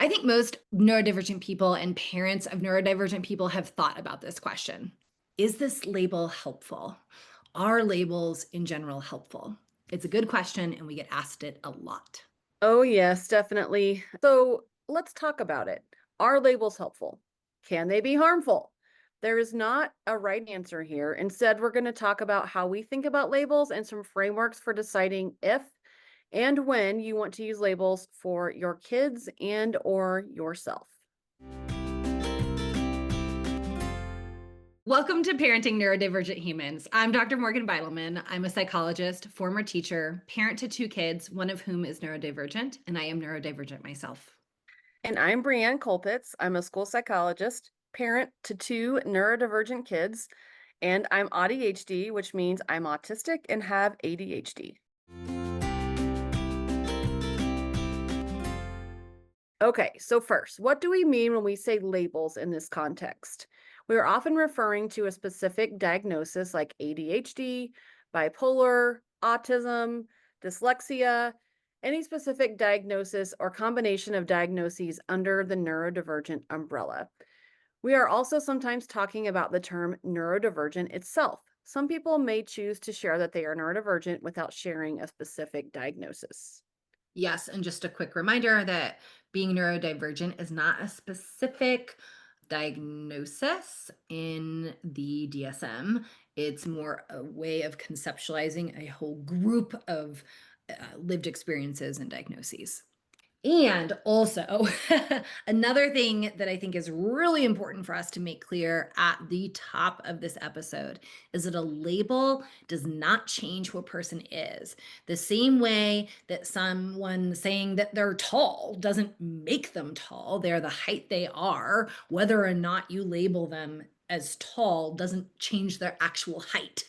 I think most neurodivergent people and parents of neurodivergent people have thought about this question. Is this label helpful? Are labels in general helpful? It's a good question, and we get asked it a lot. Oh, yes, definitely. So let's talk about it. Are labels helpful? Can they be harmful? There is not a right answer here. Instead, we're going to talk about how we think about labels and some frameworks for deciding if and when you want to use labels for your kids and or yourself. Welcome to Parenting Neurodivergent Humans. I'm Dr. Morgan Beidelman. I'm a psychologist, former teacher, parent to two kids, one of whom is neurodivergent, and I am neurodivergent myself. And I'm Brianne Colpitz. I'm a school psychologist, parent to two neurodivergent kids, and I'm ADHD, which means I'm autistic and have ADHD. Okay, so first, what do we mean when we say labels in this context? We are often referring to a specific diagnosis like ADHD, bipolar, autism, dyslexia, any specific diagnosis or combination of diagnoses under the neurodivergent umbrella. We are also sometimes talking about the term neurodivergent itself. Some people may choose to share that they are neurodivergent without sharing a specific diagnosis. Yes, and just a quick reminder that being neurodivergent is not a specific diagnosis in the DSM. It's more a way of conceptualizing a whole group of lived experiences and diagnoses. And also, another thing that I think is really important for us to make clear at the top of this episode is that a label does not change who a person is. The same way that someone saying that they're tall doesn't make them tall, they're the height they are. Whether or not you label them as tall doesn't change their actual height,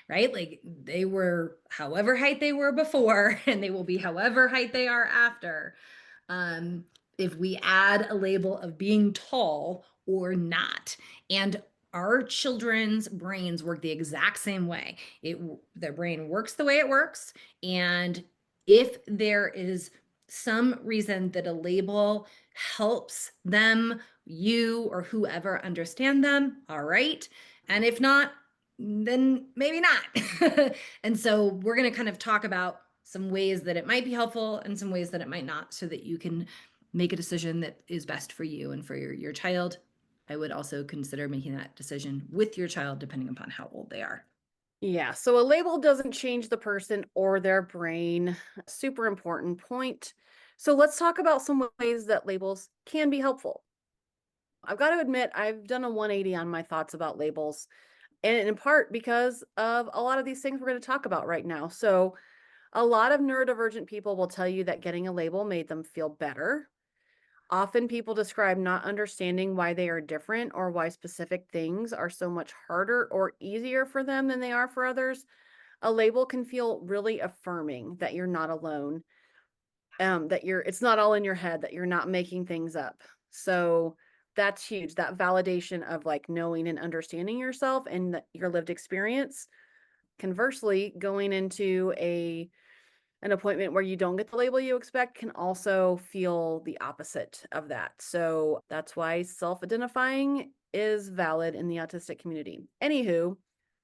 right? Like they were however height they were before, and they will be however height they are after. um, if we add a label of being tall or not. And our children's brains work the exact same way. Their brain works the way it works. And if there is some reason that a label helps them, you or whoever understand them, all right. And if not, then maybe not. And so we're going to kind of talk about some ways that it might be helpful and some ways that it might not, so that you can make a decision that is best for you and for your child. I would also consider making that decision with your child, depending upon how old they are. Yeah, so a label doesn't change the person or their brain. Super important point. So let's talk about some ways that labels can be helpful. I've got to admit, I've done a 180 on my thoughts about labels, and in part because of a lot of these things we're going to talk about right now. So, a lot of neurodivergent people will tell you that getting a label made them feel better. Often people describe not understanding why they are different or why specific things are so much harder or easier for them than they are for others. A label can feel really affirming that you're not alone, that it's not all in your head, that you're not making things up. So that's huge. That validation of like knowing and understanding yourself and your lived experience. Conversely, going into an appointment where you don't get the label you expect can also feel the opposite of that. So that's why self-identifying is valid in the autistic community. Anywho,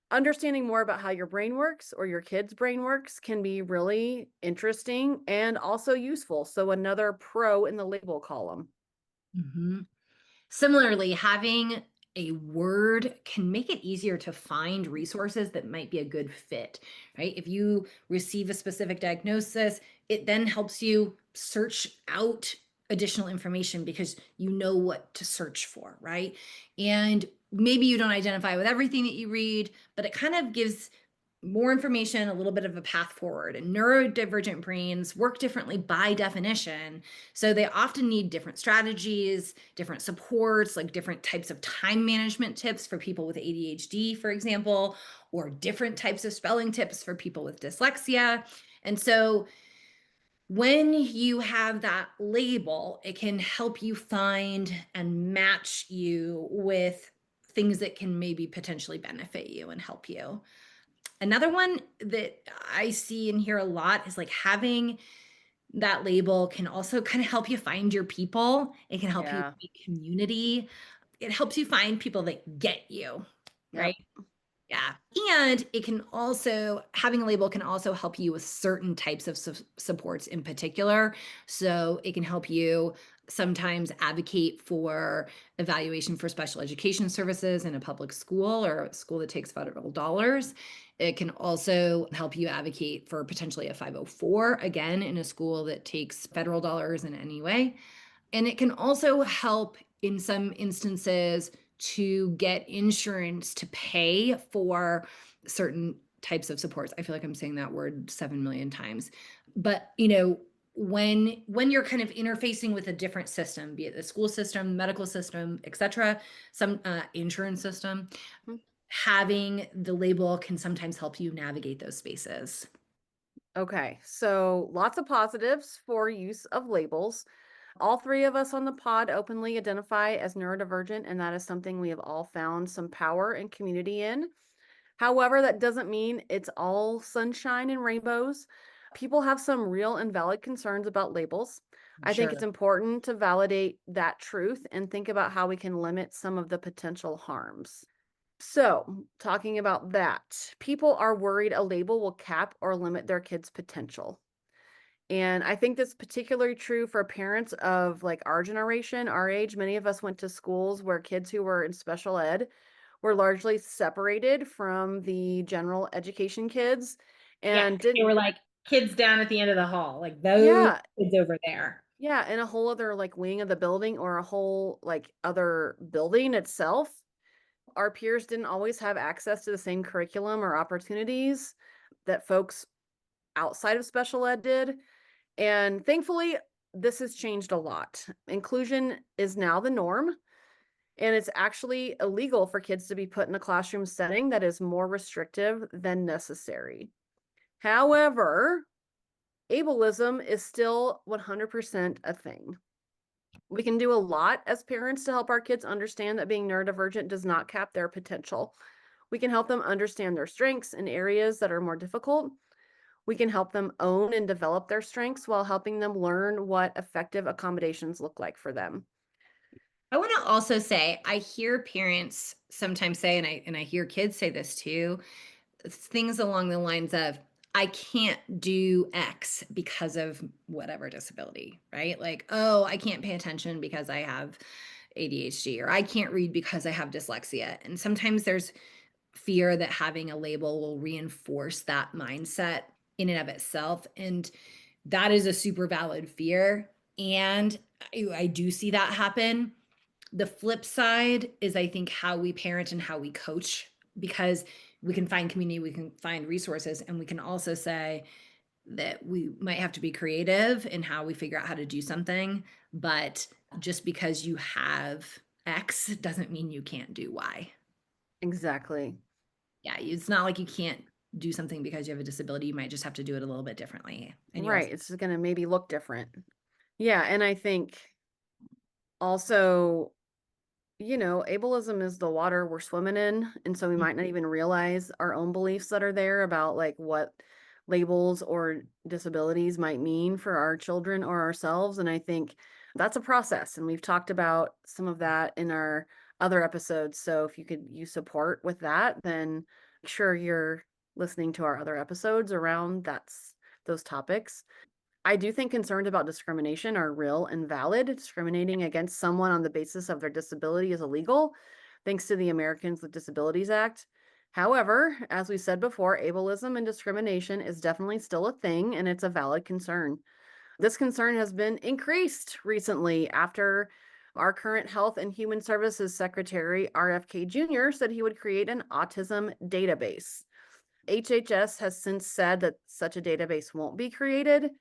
understanding more about how your brain works or your kid's brain works can be really interesting and also useful. So another pro in the label column. Mhm. Similarly, having a word can make it easier to find resources that might be a good fit, right? If you receive a specific diagnosis, it then helps you search out additional information because you know what to search for, right? And maybe you don't identify with everything that you read, but it kind of gives more information, a little bit of a path forward. And neurodivergent brains work differently by definition. So they often need different strategies, different supports, like different types of time management tips for people with ADHD, for example, or different types of spelling tips for people with dyslexia. And so when you have that label, it can help you find and match you with things that can maybe potentially benefit you and help you. Another one that I see and hear a lot is like having That label can also kind of help you find your people. It can help you Yeah. make community. It helps you find people that get you, right? Yep. Yeah. And it can also, having a label can also help you with certain types of supports in particular. So it can help you sometimes advocate for evaluation for special education services in a public school or a school that takes federal dollars. It can also help you advocate for potentially a 504, again, in a school that takes federal dollars in any way. And it can also help in some instances to get insurance to pay for certain types of supports. I feel like I'm saying that word 7 million times. But, when you're kind of interfacing with a different system, be it the school system, medical system, etc., some insurance system, Mm. having the label can sometimes help you navigate those spaces. Okay. So lots of positives for use of labels. All three of us on the pod openly identify as neurodivergent, and that is something we have all found some power and community in. However, that doesn't mean it's all sunshine and rainbows. People have some real and valid concerns about labels. I think it's Sure. important to validate that truth and think about how we can limit some of the potential harms. So, talking about that, people are worried a label will cap or limit their kids' potential. And I think that's particularly true for parents of like our generation, our age. Many of us went to schools where kids who were in special ed were largely separated from the general education kids Yeah, and they didn't, were like kids down at the end of the hall, like those yeah, kids over there. yeah, in a whole other like wing of the building or a whole like other building itself. Our peers didn't always have access to the same curriculum or opportunities that folks outside of special ed did. And thankfully, this has changed a lot. Inclusion is now the norm, and it's actually illegal for kids to be put in a classroom setting that is more restrictive than necessary. However, ableism is still 100% a thing. We can do a lot as parents to help our kids understand that being neurodivergent does not cap their potential. We can help them understand their strengths in areas that are more difficult. We can help them own and develop their strengths while helping them learn what effective accommodations look like for them. I want to also say, I hear parents sometimes say, and I hear kids say this too, things along the lines of, I can't do X because of whatever disability, right? Like, oh, I can't pay attention because I have ADHD, or I can't read because I have dyslexia. And sometimes there's fear that having a label will reinforce that mindset in and of itself. And that is a super valid fear. And I do see that happen. The flip side is, I think, how we parent and how we coach, because we can find community, we can find resources, and we can also say that we might have to be creative in how we figure out how to do something. But just because you have X doesn't mean you can't do Y. Exactly. Yeah, it's not like you can't do something because you have a disability. You might just have to do it a little bit differently. And you also, Right. It's going to maybe look different. Yeah. And I think also, ableism is the water we're swimming in. And so we might not even realize our own beliefs that are there about like what labels or disabilities might mean for our children or ourselves. And I think that's a process. And we've talked about some of that in our other episodes. So if you could use support with that, then make sure you're listening to our other episodes around those topics. I do think concerns about discrimination are real and valid. Discriminating against someone on the basis of their disability is illegal, thanks to the Americans with Disabilities Act. However, as we said before, ableism and discrimination is definitely still a thing, and it's a valid concern. This concern has been increased recently after our current Health and Human Services Secretary, RFK Jr., said he would create an autism database. HHS has since said that such a database won't be created.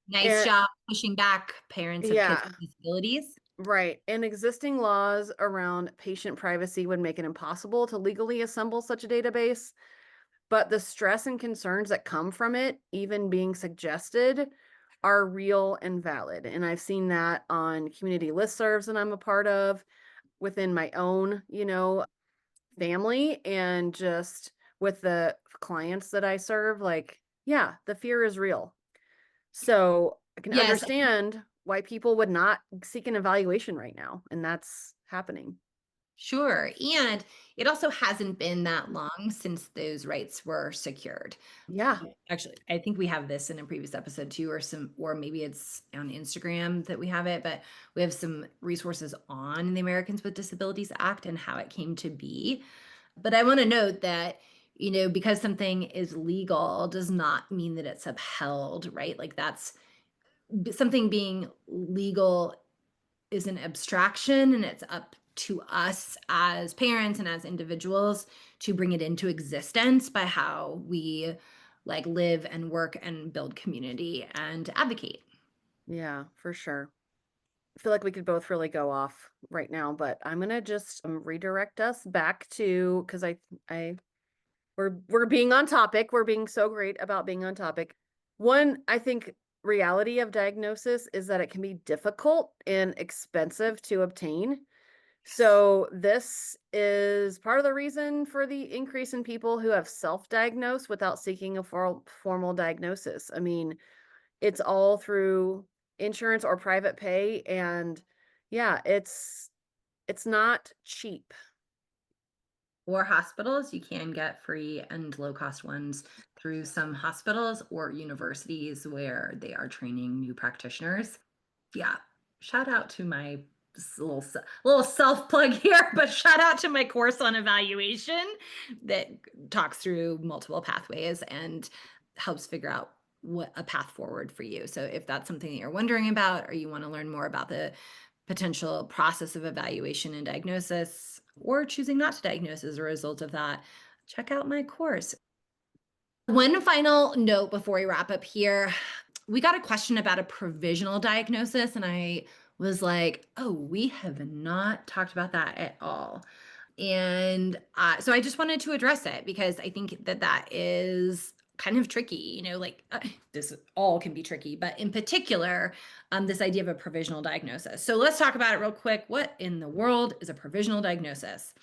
nice And job pushing back parents of kids yeah, with disabilities. right. And existing laws around patient privacy would make it impossible to legally assemble such a database. But the stress and concerns that come from it, even being suggested, are real and valid. And I've seen that on community listservs that I'm a part of within my own, family and just with the clients that I serve. Like, yeah, the fear is real. So I can Yes, understand why people would not seek an evaluation right now, and that's happening. sure. And it also hasn't been that long since those rights were secured. Yeah. Actually, I think we have this in a previous episode too, or maybe it's on Instagram that we have it, but we have some resources on the Americans with Disabilities Act and how it came to be. But I want to note that, because something is legal does not mean that it's upheld, right? Like that's something being legal is an abstraction, and it's up to us as parents and as individuals to bring it into existence by how we like live and work and build community and advocate. Yeah, for sure. I feel like we could both really go off right now, but I'm gonna just redirect us back to because I we're being on topic. We're being so great about being on topic. One, I think reality of diagnosis is that it can be difficult and expensive to obtain. So this is part of the reason for the increase in people who have self-diagnosed without seeking a formal diagnosis. I mean, it's all through insurance or private pay, and yeah, it's not cheap. Or hospitals, you can get free and low cost ones through some hospitals or universities where they are training new practitioners. Yeah, shout out to my little self plug here, but shout out to my course on evaluation that talks through multiple pathways and helps figure out what a path forward for you. So if that's something that you're wondering about, or you want to learn more about the potential process of evaluation and diagnosis, or choosing not to diagnose as a result of that, check out my course. One final note before we wrap up here. We got a question about a provisional diagnosis, and I was like, oh, we have not talked about that at all. And so I just wanted to address it because I think that that is kind of tricky, like this all can be tricky, but in particular, this idea of a provisional diagnosis. So let's talk about it real quick. What in the world is a provisional diagnosis?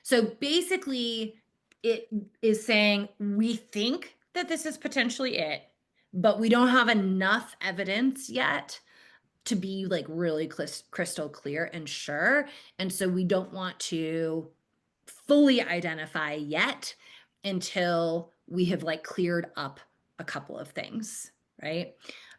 So basically, it is saying we think that this is potentially it, but we don't have enough evidence yet to be like really crystal clear and sure. And so we don't want to fully identify yet until we have like cleared up a couple of things, right?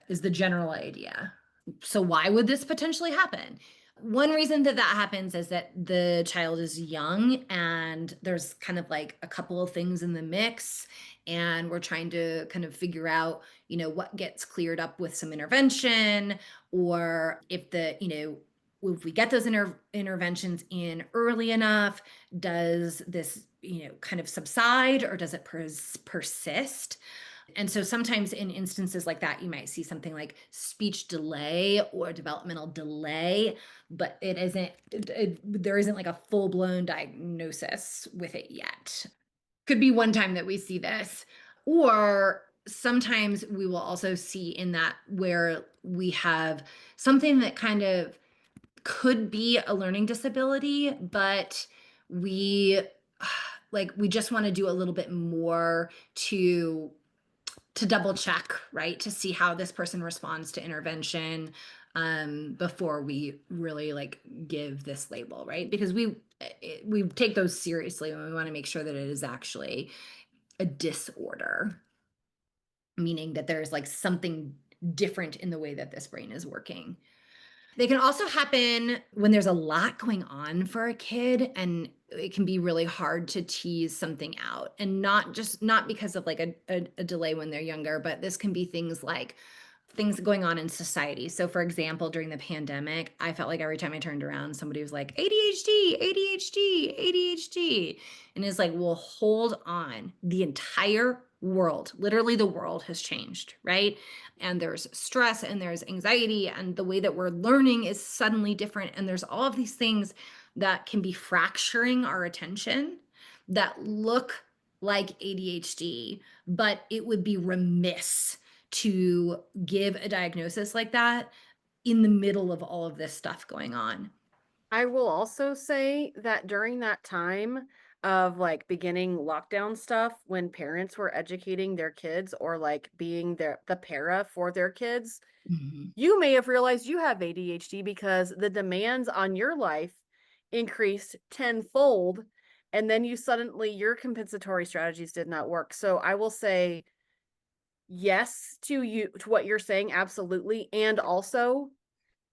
Is the general idea. So why would this potentially happen? One reason that that happens is that the child is young and there's kind of like a couple of things in the mix, and we're trying to kind of figure out, what gets cleared up with some intervention, or if we get those interventions in early enough, does this, kind of subside, or does it persist? And so sometimes in instances like that, you might see something like speech delay or developmental delay, but there isn't like a full blown diagnosis with it yet. Could be one time that we see this. Or sometimes we will also see in that where we have something that kind of could be a learning disability, but we we just want to do a little bit more to double check, right? To see how this person responds to intervention before we really like give this label, right? Because we take those seriously and we want to make sure that it is actually a disorder, meaning that there's like something different in the way that this brain is working. They can also happen when there's a lot going on for a kid, and it can be really hard to tease something out. And not because of like a delay when they're younger, but this can be things like things going on in society. So, for example, during the pandemic, I felt like every time I turned around, somebody was like, ADHD, ADHD, ADHD. And it's like, well, hold on. The entire world, literally the world has changed, right? And there's stress and there's anxiety, and the way that we're learning is suddenly different. And there's all of these things that can be fracturing our attention that look like ADHD, but it would be remiss to give a diagnosis like that in the middle of all of this stuff going on. I will also say that during that time, of like beginning lockdown stuff when parents were educating their kids or like being the para for their kids, Mhm. you may have realized you have ADHD because the demands on your life increased tenfold, and then you suddenly your compensatory strategies did not work. So I will say yes to you to what you're saying, absolutely. And also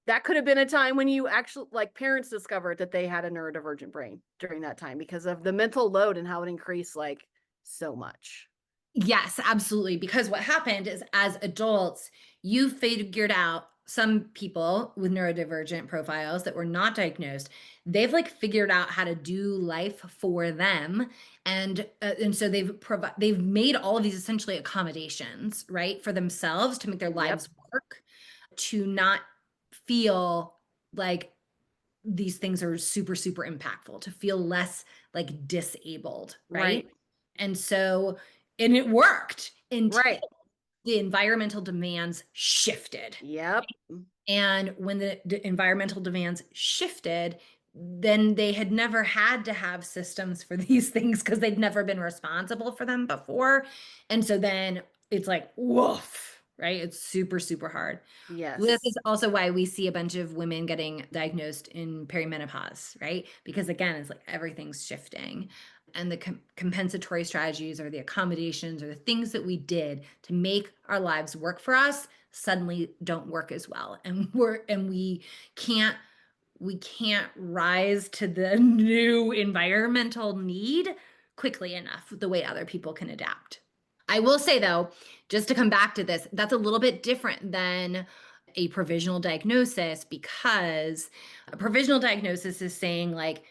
that could have been a time when you actually like parents discovered that they had a neurodivergent brain during that time because of the mental load and how it increased like so much. Yes, absolutely. Because what happened is as adults, you figured out some people with neurodivergent profiles that were not diagnosed, they've like figured out how to do life for them. And so they've made all of these essentially accommodations, right, for themselves to make their Yep. lives work, to not feel like these things are super, super impactful, to feel less like disabled, right? Right. And so, and it worked until Right. the environmental demands shifted. Yep. And when the environmental demands shifted, then they had never had to have systems for these things because they'd never been responsible for them before. And so then it's like, woof, right? It's super, super hard. This is Yes. also why we see a bunch of women getting diagnosed in perimenopause, right? Because again, it's like everything's shifting. And the compensatory strategies or the accommodations or the things that we did to make our lives work for us suddenly don't work as well. And can't we can't rise to the new environmental need quickly enough the way other people can adapt. I will say though, just to come back to this, that's a little bit different than a provisional diagnosis because a provisional diagnosis is saying like,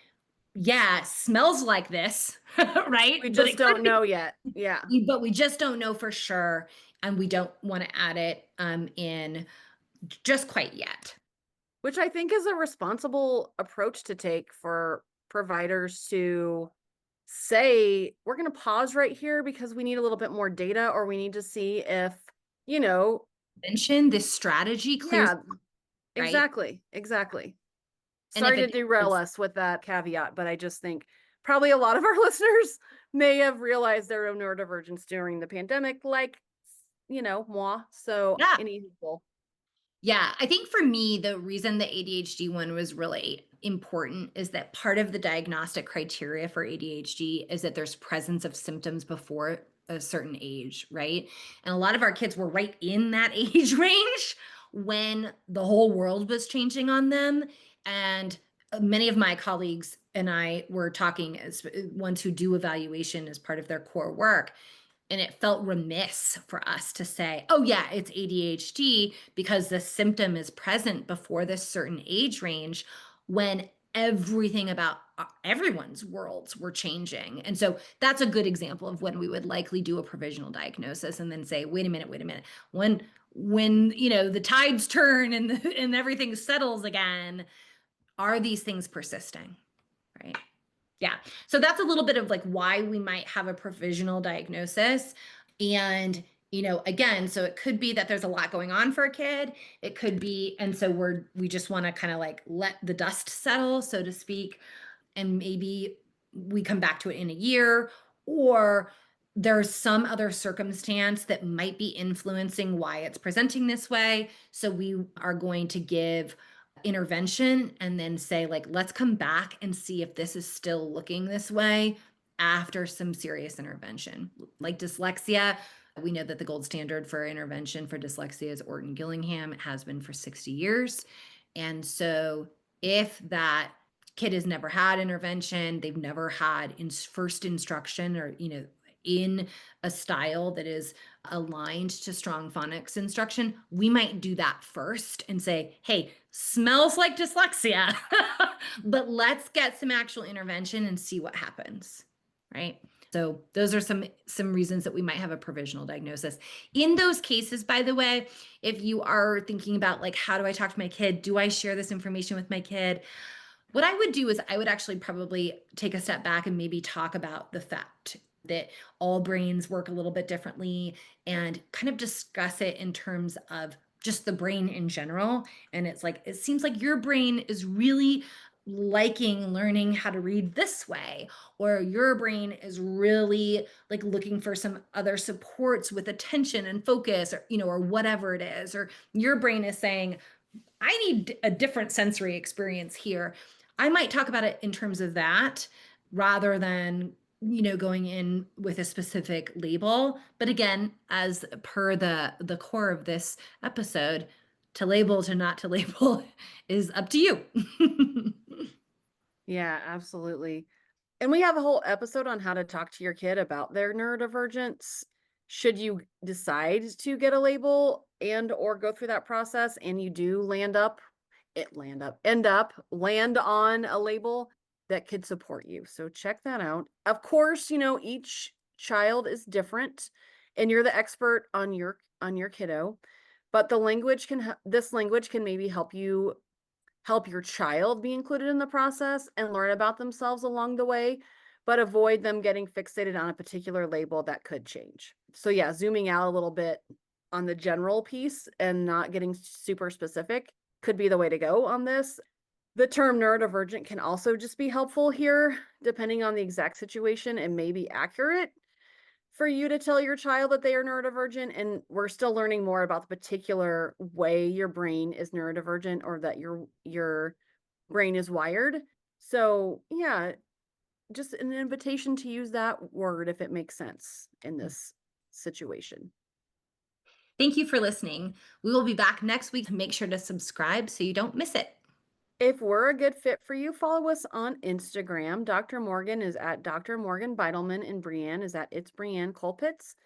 yeah, it smells like this, right? We But just it could don't know yet. Yeah. but we just don't know for sure, and we don't want to add it in just quite yet. Which I think is a responsible approach to take for providers to say, we're going to pause right here because we need a little bit more data or we need to see if, you know, Mention this strategy clears, yeah, right? exactly. Exactly. And if Sorry to it derail is, us with that caveat, but I just think probably a lot of our listeners may have realized their own neurodivergence during the pandemic, like, moi. So, yeah. any people. Yeah, I think for me, the reason the ADHD one was really important is that part of the diagnostic criteria for ADHD is that there's presence of symptoms before a certain age, right? And a lot of our kids were right in that age range when the whole world was changing on them. And many of my colleagues and I were talking as ones who do evaluation as part of their core work, and it felt remiss for us to say, oh, yeah, it's ADHD because the symptom is present before this certain age range when everything about everyone's worlds were changing. And so that's a good example of when we would likely do a provisional diagnosis and then say, wait a minute, wait a minute. When the tides turn and and everything settles again, are these things persisting? Right. Yeah. So that's a little bit of like why we might have a provisional diagnosis. And, again, so it could be that there's a lot going on for a kid. It could be, and so we just want to kind of like let the dust settle, so to speak, and maybe we come back to it in a year, or there's some other circumstance that might be influencing why it's presenting this way. So we are going to give intervention and then say, like, let's come back and see if this is still looking this way after some serious intervention. Like dyslexia, we know that the gold standard for intervention for dyslexia is Orton Gillingham. It has been for 60 years. And so if that kid has never had intervention, they've never had first instruction or, in a style that is aligned to strong phonics instruction, we might do that first and say, hey, smells like dyslexia, but let's get some actual intervention and see what happens. Right. So those are some reasons that we might have a provisional diagnosis. In those cases, by the way, if you are thinking about like, how do I talk to my kid? Do I share this information with my kid? What I would do is I would actually probably take a step back and maybe talk about the fact that all brains work a little bit differently and kind of discuss it in terms of just the brain in general. And it's like, it seems like your brain is really liking learning how to read this way, or your brain is really like looking for some other supports with attention and focus, or or whatever it is, or your brain is saying, I need a different sensory experience here. I might talk about it in terms of that rather than, going in with a specific label. But again, as per the core of this episode, to label to not to label is up to you. Yeah, absolutely. And we have a whole episode on how to talk to your kid about their neurodivergence. Should you decide to get a label and or go through that process and you do land on a label that could support you. So check that out. Of course, each child is different and you're the expert on your kiddo, but this language can maybe help your child be included in the process and learn about themselves along the way, but avoid them getting fixated on a particular label that could change. So, yeah, zooming out a little bit on the general piece and not getting super specific could be the way to go on this. The term neurodivergent can also just be helpful here, depending on the exact situation, and may be accurate for you to tell your child that they are neurodivergent, and we're still learning more about the particular way your brain is neurodivergent or that your brain is wired. So, yeah, just an invitation to use that word if it makes sense in this situation. Thank you for listening. We will be back next week. Make sure to subscribe so you don't miss it. If we're a good fit for you, follow us on Instagram. Dr. Morgan is at Dr. Morgan Beidelman, and Brienne is at It's Brienne Colpitts.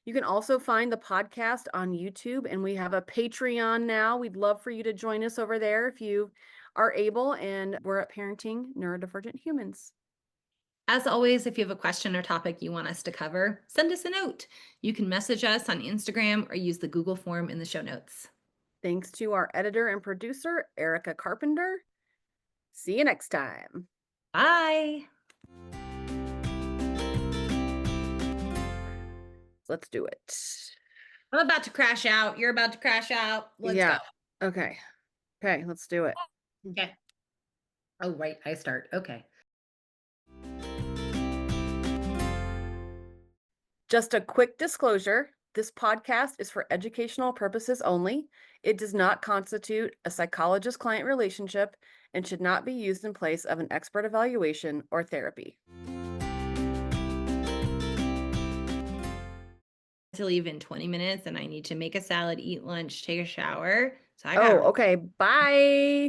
You can also find the podcast on YouTube, and we have a Patreon now. We'd love for you to join us over there if you are able, and we're at Parenting Neurodivergent Humans. As always, if you have a question or topic you want us to cover, send us a note. You can message us on Instagram or use the Google form in the show notes. Thanks to our editor and producer, Erica Carpenter. See you next time. Bye. Let's do it. I'm about to crash out. You're about to crash out. Let's Yeah. Okay. Okay, let's do it. go. Okay. Oh, right. I start. Okay. Just a quick disclosure. This podcast is for educational purposes only. It does not constitute a psychologist-client relationship and should not be used in place of an expert evaluation or therapy. To leave in 20 minutes and I need to make a salad, eat lunch, take a shower. So I Oh, got okay. Bye.